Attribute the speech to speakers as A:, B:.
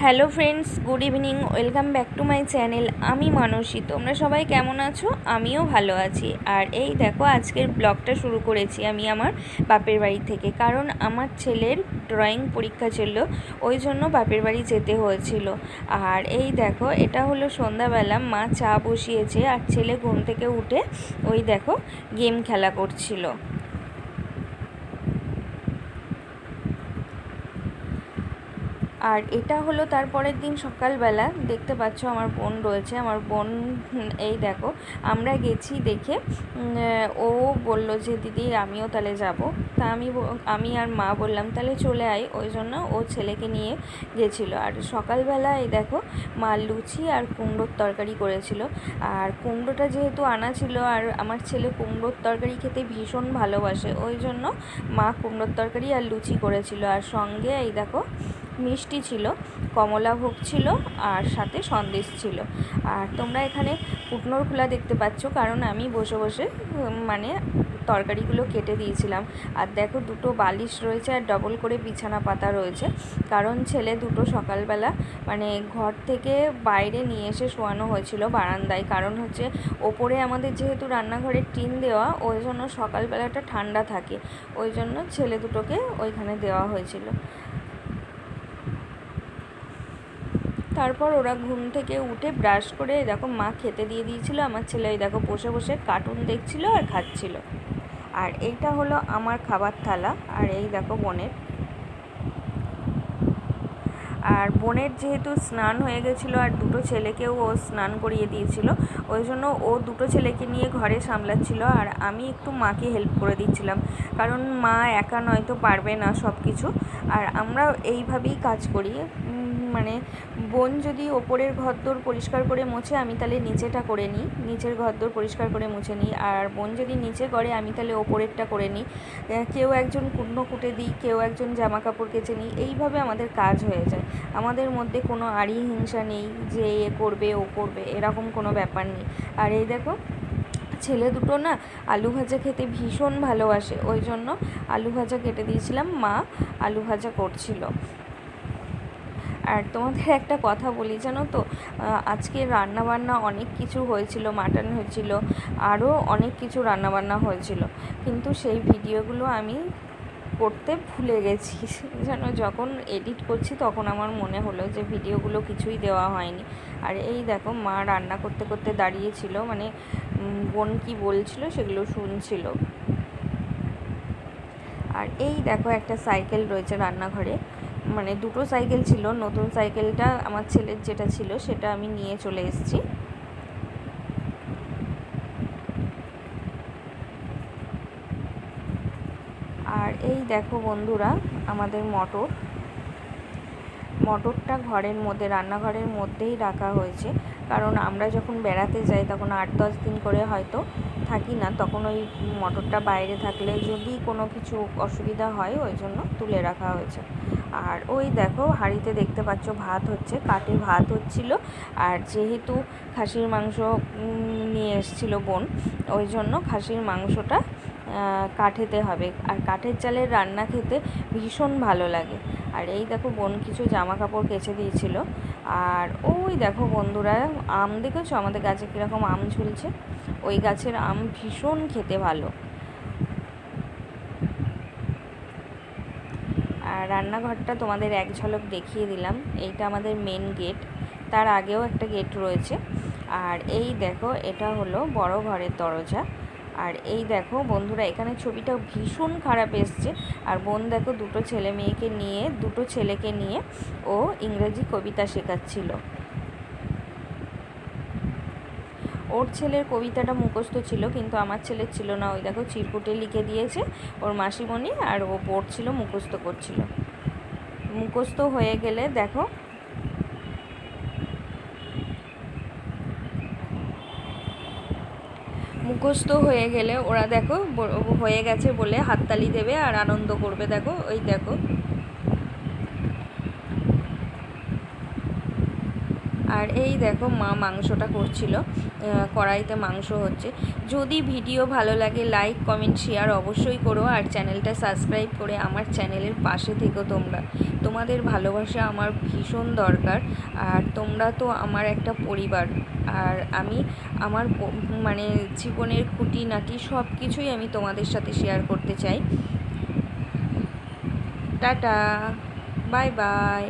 A: Hello friends, good evening. Welcome back to my channel. আমি মানসী। তোমরা সবাই কেমন আছো? আমিও ভালো আছি। আর এই দেখো, আজকের ব্লগটা শুরু করেছি আমি আমার বাপের বাড়ি থেকে, কারণ আমার ছেলের ড্রয়িং পরীক্ষা ছিল, ওই জন্য বাপের বাড়ি যেতে হয়েছিল। আর এই দেখো, এটা হলো সন্ধ্যাবেলা, মা চা বসিয়েছে আর ছেলে ঘুম থেকে উঠে ওই দেখো গেম খেলা করছিল। আর এটা হলো তারপরের দিন সকালবেলা, দেখতে পাচ্ছ আমার বোন রয়েছে। আমার বোন এই দেখো, আমরা গেছি দেখে ও বলল যে দিদি আমিও তাহলে যাব। তা আমি আর মা বললাম তাহলে চলে আয়, ওই জন্য ও ছেলেকে নিয়ে গেছিলো। আর সকালবেলা এই দেখো, মা লুচি আর কুমড়োর তরকারি করেছিল। আর কুমড়োটা যেহেতু আনা ছিল, আর আমার ছেলে কুমড়োর তরকারি খেতে ভীষণ ভালোবাসে, ওই জন্য মা কুমড়োর তরকারি আর লুচি করেছিল। আর সঙ্গে এই দেখো মিষ্টি ছিল, কমলাভোগ ছিল, আর সাথে সন্দেশ ছিল। আর তোমরা এখানে কুটনোর খোলা দেখতে পাচ্ছ, কারণ আমি বসে বসে মানে তরকারিগুলো কেটে দিয়েছিলাম। আর দেখো, দুটো বালিশ রয়েছে আর ডবল করে বিছানা পাতা রয়েছে, কারণ ছেলে দুটো সকালবেলা মানে ঘর থেকে বাইরে নিয়ে এসে শোয়ানো হয়েছিল বারান্দায়। কারণ হচ্ছে ওপরে আমাদের যেহেতু রান্নাঘরের টিন দেওয়া, ওই জন্য সকালবেলাটা ঠান্ডা থাকে, ওই জন্য ছেলে দুটোকে ওইখানে দেওয়া হয়েছিল। তারপর ওরা ঘুম থেকে উঠে ব্রাশ করে দেখো মা খেতে দিয়ে দিয়েছিল। আমার ছেলে এই দেখো বসে বসে কার্টুন দেখছিল আর খাচ্ছিল। আর এইটা হলো আমার খাবার থালা। আর এই দেখো বোনের, আর বোনের যেহেতু স্নান হয়ে গেছিলো আর দুটো ছেলেকেও ও স্নান করিয়ে দিয়েছিল, ওই জন্য ও দুটো ছেলেকে নিয়ে ঘরে সামলাচ্ছিল। আর আমি একটু মাকে হেল্প করে দিচ্ছিলাম, কারণ মা একা নয়তো পারবে না সব কিছু। আর আমরা এইভাবেই কাজ করি, মানে বোন যদি ওপরের ঘরদোর পরিষ্কার করে মোছে, আমি তাহলে নিচেটা করে নিই, নিচের ঘরদোর পরিষ্কার করে মুছে নিই। আর বোন যদি নিচে করে, আমি তাহলে ওপরেরটা করে নিই। কেউ একজন কুটনো কুটে দিই, কেউ একজন জামা কাপড় কেচে নিই, এইভাবে আমাদের কাজ হয়ে যায়। আমাদের মধ্যে কোনো আড়ি হিংসা নেই যে এ করবে ও করবে, এরকম কোনো ব্যাপার নেই। আর এই দেখো, ছেলে দুটো না আলু ভাজা খেতে ভীষণ ভালোবাসে, ওই জন্য আলু ভাজা কেটে দিয়েছিলাম, মা আলু ভাজা করছিল। আর তোমাদের একটা কথা বলি, জানো তো, আজকে রান্নাবান্না অনেক কিছু হয়েছিল, মাটন হয়েছিল, আরও অনেক কিছু রান্নাবান্না হয়েছিল, কিন্তু সেই ভিডিওগুলো আমি করতে ভুলে গেছি। যেন যখন এডিট করছি তখন আমার মনে হলো যে ভিডিওগুলো কিছুই দেওয়া হয়নি। আর এই দেখো, মা রান্না করতে করতে দাঁড়িয়েছিল, মানে বোন কি বলছিল সেগুলো শুনছিল। আর এই দেখো, একটা সাইকেল রয়েছে রান্নাঘরে, মানে দুটো সাইকেল ছিল, নতুন সাইকেলটা আমার ছেলের যেটা ছিল সেটা আমি নিয়ে চলে এসেছি। আর এই দেখো বন্ধুরা, আমাদের মটরটা ঘরের মধ্যে, রান্নাঘরের মধ্যেই রাখা হয়েছে, কারণ আমরা যখন বেড়াতে যাই তখন 8-10 দিন করে হয়তো থাকি না, তখন ওই মটরটা বাইরে থাকলে যদি কোনো কিছু অসুবিধা হয়, ওই জন্য তুলে রাখা হয়েছে। আর ওই দেখো, হাঁড়িতে দেখতে পাচ্ছ ভাত হচ্ছে, কাঠে ভাত হচ্ছিল। আর যেহেতু খাসির মাংস নিয়ে এসেছিলো বোন, ওই জন্য খাসির মাংসটা কাঠেতে হবে। আর কাঠের চালের রান্না খেতে ভীষণ ভালো লাগে। আর এই দেখো, বোন কিছু জামা কাপড় কেচে দিয়েছিল। আর ওই দেখো বন্ধুরা, আম দেখেছো আমাদের গাছে কীরকম আম ঝুলছে? ওই গাছের আম ভীষণ খেতে ভালো। আর রান্নাঘরটা তোমাদের এক ঝলক দেখিয়ে দিলাম। এইটা আমাদের মেন গেট, তার আগেও একটা গেট রয়েছে। আর এই দেখো, এটা হলো বড় ঘরের দরজা। আর এই দেখো বন্ধুরা, এখানে ছবিটা ভীষণ খারাপ এসছে। আর বোন দেখো, দুটো ছেলেকে নিয়ে ও ইংরেজি কবিতা শেখাচ্ছিল। ওর ছেলের কবিতাটা মুখস্থ ছিল, কিন্তু আমার ছেলের ছিল না। ওই দেখো, চিরকুটে লিখে দিয়েছে ওর মাসিমণি, আর ও পড়ছিল, মুখস্থ করছিল। মুখস্থ হয়ে গেলে দেখো, মুখস্থ হয়ে গেলে ওরা দেখো হয়ে গেছে বলে হাততালি দেবে আর আনন্দ করবে। দেখো, ওই দেখো। আর এই দেখো মা মাংসটা করছিল, কড়াইতে মাংস হচ্ছে। যদি ভিডিও ভালো লাগে লাইক কমেন্ট শেয়ার অবশ্যই করো, আর চ্যানেলটা সাবস্ক্রাইব করে আমার চ্যানেলের পাশে থেকো তোমরা। তোমাদের ভালোবাসা আমার ভীষণ দরকার, আর তোমরা তো আমার একটা পরিবার। আর আমি আমার মানে জীবনের খুঁটিনাটি সব কিছুই আমি তোমাদের সাথে শেয়ার করতে চাই। Tata, bye bye.